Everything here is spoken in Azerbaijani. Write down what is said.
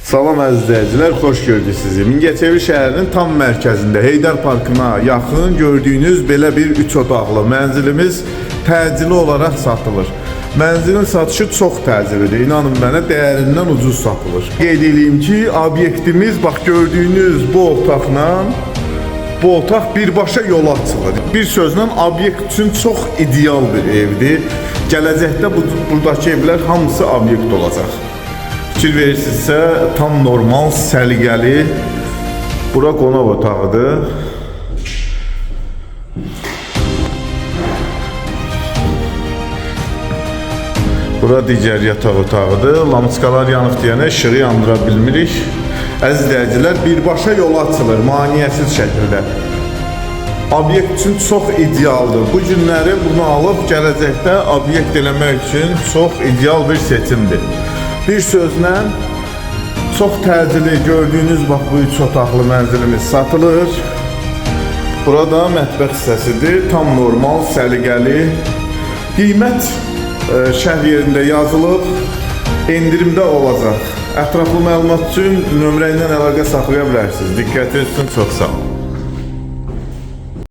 Salam əziz izləyicilər, xoş gördük sizi. Mingəçevir şəhərinin tam mərkəzində Heydər Parkına yaxın gördüyünüz belə bir 3 otaqlı mənzilimiz təcili olaraq satılır. Mənzilin satışı çox təcilidir. İnanın mənə, dəyərindən ucuz satılır. Qeyd edeyim ki, obyektimiz bax gördüyünüz bu otaqla bu otaq birbaşa yola açılır. Bir sözlə obyekt üçün çox ideal bir evdir. Gələcəkdə buradakı evlər hamısı obyekt olacaq. Fikir verirsinizsə, tam normal, səliqəli. Bura qonaq otağıdır. Bura digər yataq otağıdır. Lamçıqalar yanıq deyənə işığı yandıra bilmirik. Əziz izləyicilər, birbaşa yola açılır, maneəsiz şəkildə. Obyekt üçün çox idealdır. Bu günləri bunu alıb gələcəkdə obyekt eləmək üçün çox ideal bir seçimdir. Bir sözlə, çox təcili gördüyünüz bax bu 3 otaqlı mənzilimiz satılır. Burada mətbəx hissəsidir, tam normal, səliqəli. Qiymət şərh yerində yazılıb, endirimdə olacaq. Ətraflı məlumat üçün nömrə ilə əlaqə saxlaya bilərsiniz. Diqqətiniz üçün çox sağ olun.